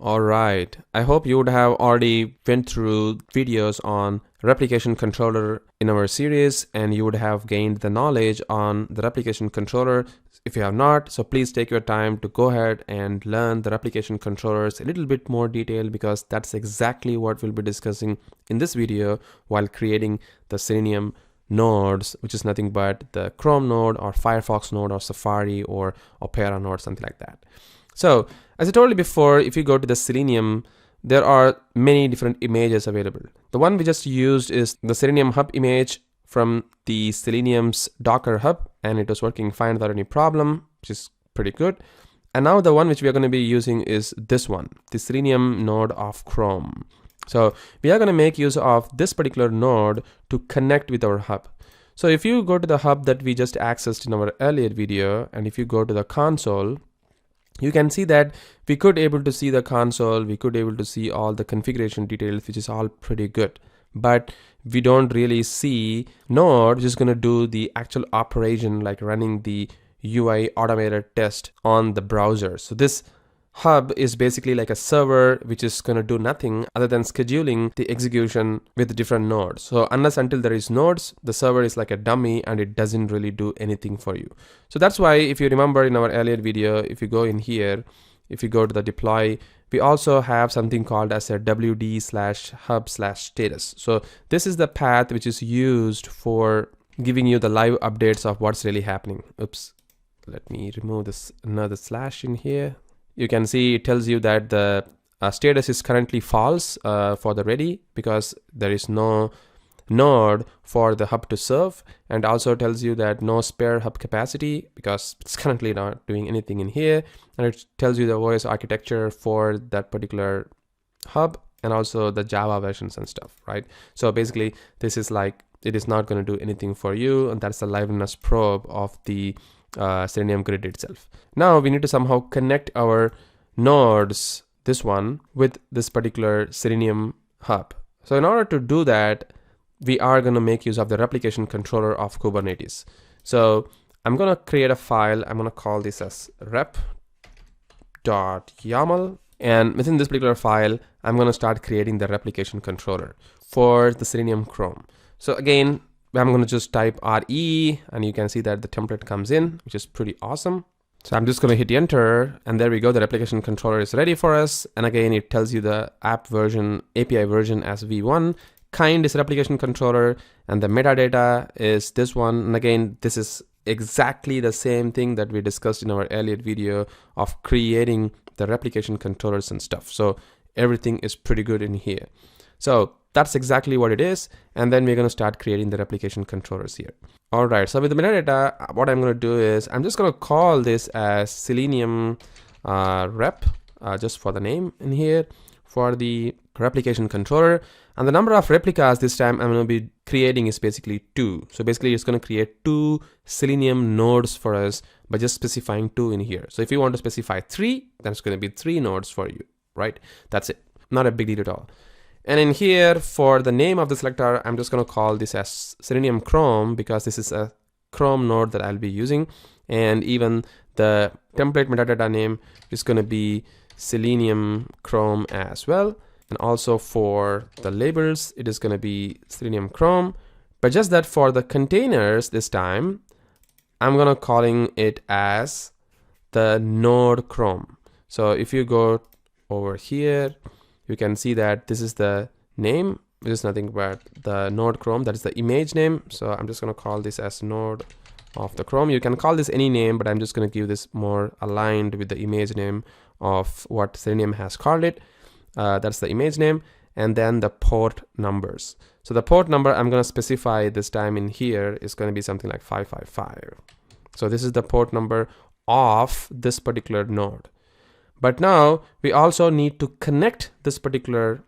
All right. I hope you would have already went through videos on replication controller in our series, and you would have gained the knowledge on the replication controller. If you have not, so please take your time to go ahead and learn the replication controllers a little bit more detail, because that's exactly what we'll be discussing in this video while creating the Selenium nodes, which is nothing but the Chrome node or Firefox node or Safari or Opera node, something like that. So as I told you before, if you go to the Selenium, there are many different images available. The one we just used is the Selenium Hub image from the Selenium's Docker Hub, and it was working fine without any problem, which is pretty good. And now the one which we are going to be using is this one, the Selenium node of Chrome. So we are going to make use of this particular node to connect with our hub. So if you go to the hub that we just accessed in our earlier video, and if you go to the console, you can see that we could able to see the console, we could able to see all the configuration details, which is all pretty good. But we don't really see node which is going to do the actual operation, like running the UI automated test on the browser. So this hub is basically like a server which is going to do nothing other than scheduling the execution with different nodes. So unless until there is nodes, the server is like a dummy and it doesn't really do anything for you. So that's why, if you remember in our earlier video, if you go in here, if you go to the deploy, we also have something called as a wd/hub/status. So this is the path which is used for giving you the live updates of what's really happening. Oops, let me remove this another slash in here. You can see it tells you that the status is currently false for the ready, because there is no node for the hub to serve, and also tells you that no spare hub capacity, because it's currently not doing anything in here. And it tells you the OS architecture for that particular hub, and also the Java versions and stuff, right? So basically this is like, it is not going to do anything for you, and that's the liveness probe of the Selenium grid itself. Now we need to somehow connect our nodes, this one, with this particular Selenium hub. So in order to do that, we are going to make use of the replication controller of Kubernetes. So I'm going to create a file. I'm going to call this as rep.yaml, and within this particular file, I'm going to start creating the replication controller for the Selenium Chrome. So again, I'm going to just type RE, and you can see that the template comes in, which is pretty awesome. So I'm just going to hit enter, and there we go. The replication controller is ready for us. And again, it tells you the app version, API version as v1, kind is replication controller, and the metadata is this one. And again, this is exactly the same thing that we discussed in our earlier video of creating the replication controllers and stuff. So everything is pretty good in here. So that's exactly what it is. And then we're going to start creating the replication controllers here. All right. So with the metadata, what I'm going to do is I'm just going to call this as Selenium rep, just for the name in here for the replication controller. And the number of replicas this time I'm going to be creating is basically 2. So basically it's going to create 2 Selenium nodes for us by just specifying 2 in here. So if you want to specify 3, then it's going to be 3 nodes for you, right? That's it. Not a big deal at all. And in here, for the name of the selector, I'm just going to call this as Selenium Chrome, because this is a Chrome node that I'll be using. And even the template metadata name is going to be Selenium Chrome as well. And also for the labels, it is going to be Selenium Chrome. But just that for the containers this time, I'm going to calling it as the node Chrome. So if you go over here, you can see that this is the name, which is nothing but the node Chrome. That is the image name. So I'm just going to call this as node of the Chrome. You can call this any name, but I'm just going to give this more aligned with the image name of what Selenium has called it. That's the image name. And then the port numbers. So the port number I'm going to specify this time in here is going to be something like 555. So this is the port number of this particular node. But now we also need to connect this particular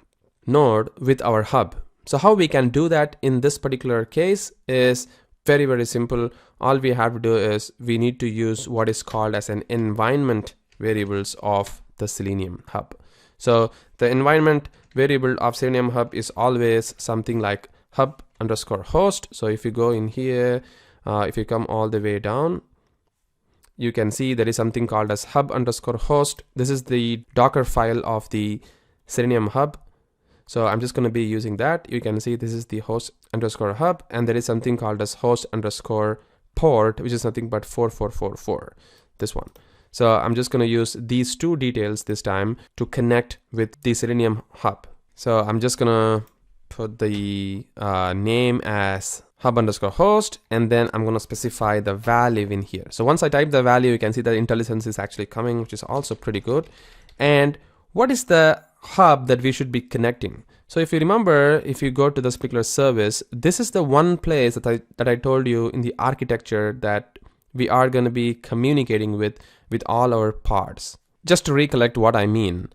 node with our hub. So how we can do that in this particular case is very, very simple. All we have to do is we need to use what is called as an environment variables of the Selenium Hub. So the environment variable of Selenium Hub is always something like hub_host. So if you go in here, if you come all the way down, you can see there is something called as hub_host. This is the Docker file of the Selenium Hub. So I'm just going to be using that. You can see this is the host_hub, and there is something called as host_port, which is nothing but 4444, this one. So I'm just going to use these two details this time to connect with the Selenium Hub. So I'm just going to put the name as hub_host, and then I'm going to specify the value in here. So once I type the value, you can see that IntelliSense is actually coming, which is also pretty good. And what is the hub that we should be connecting? So if you remember, if you go to this particular service, this is the one place that I told you in the architecture that we are going to be communicating with all our pods. Just to recollect what I mean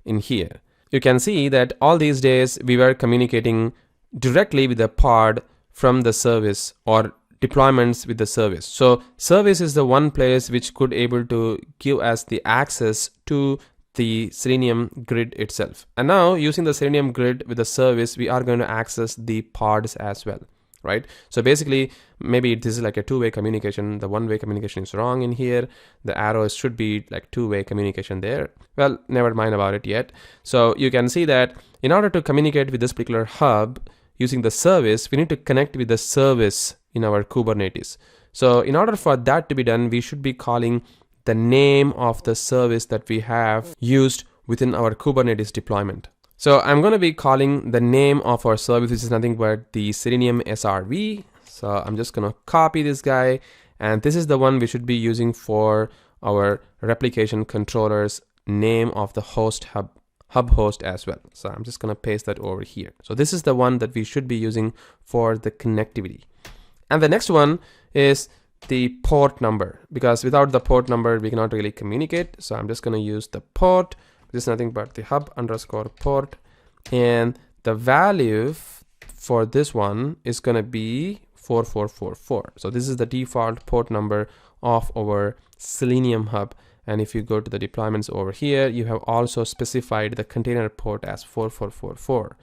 in here, you can see that all these days we were communicating directly with the pod from the service, or deployments with the service. So service is the one place which could able to give us the access to the Selenium grid itself. And now using the Selenium grid with the service, we are going to access the pods as well, right? So basically, maybe this is like a two-way communication. The one-way communication is wrong in here. The arrows should be like two-way communication there. Well, never mind about it yet. So you can see that in order to communicate with this particular hub using the service, we need to connect with the service in our Kubernetes. So in order for that to be done, we should be calling the name of the service that we have used within our Kubernetes deployment. So I'm going to be calling the name of our service, which is nothing but the Selenium SRV. So I'm just going to copy this guy, and this is the one we should be using for our replication controller's name of the hub host as well. So I'm just going to paste that over here. So this is the one that we should be using for the connectivity. And the next one is the port number, because without the port number we cannot really communicate. So I'm just going to use the port, which is nothing but the hub_port, and the value for this one is going to be 4444. So this is the default port number of our Selenium Hub. And if you go to the deployments over here, you have also specified the container port as 4444,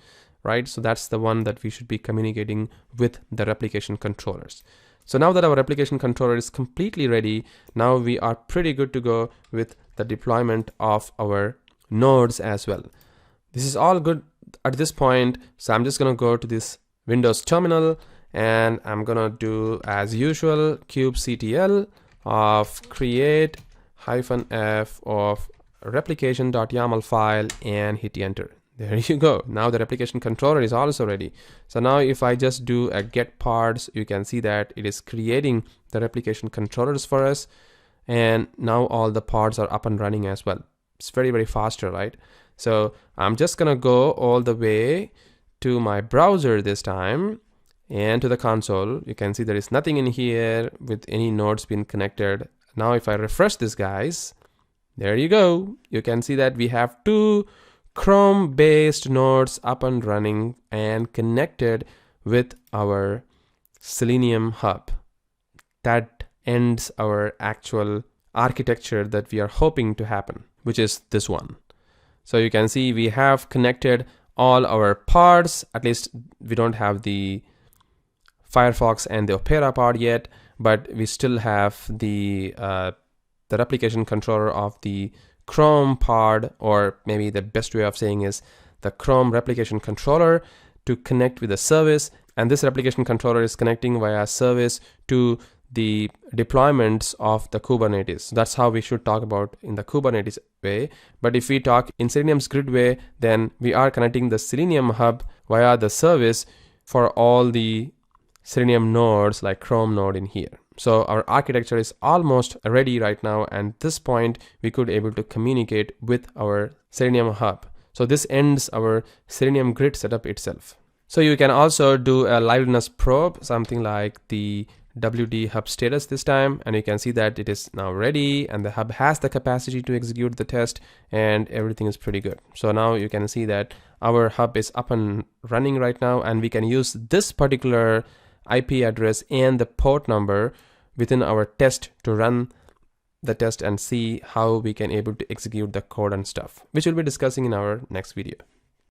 right? So that's the one that we should be communicating with the replication controllers. So now that our replication controller is completely ready, now we are pretty good to go with the deployment of our nodes as well. This is all good at this point. So I'm just going to go to this Windows terminal, and I'm going to do as usual kubectl of create -f of replication.yaml file and hit enter. There you go. Now the replication controller is also ready. So now if I just do a get pods, you can see that it is creating the replication controllers for us. And now all the pods are up and running as well. It's very, very faster, right? So I'm just going to go all the way to my browser this time and to the console. You can see there is nothing in here with any nodes being connected. Now if I refresh this, guys, there you go. You can see that we have two Chrome based nodes up and running and connected with our Selenium Hub. That ends our actual architecture that we are hoping to happen, which is this one. So you can see we have connected all our pods. At least we don't have the Firefox and the Opera pod yet, but we still have the replication controller of the Chrome pod, or maybe the best way of saying is the Chrome replication controller, to connect with the service. And this replication controller is connecting via service to the deployments of the Kubernetes. That's how we should talk about in the Kubernetes way. But if we talk in Selenium's grid way, then we are connecting the Selenium Hub via the service for all the Selenium nodes like Chrome node in here. So our architecture is almost ready right now, and at this point we could able to communicate with our Selenium Hub. So this ends our Selenium grid setup itself. So you can also do a liveliness probe, something like the WD hub status this time, and you can see that it is now ready and the hub has the capacity to execute the test and everything is pretty good. So now you can see that our hub is up and running right now, and we can use this particular IP address and the port number within our test to run the test and see how we can able to execute the code and stuff, which we'll be discussing in our next video.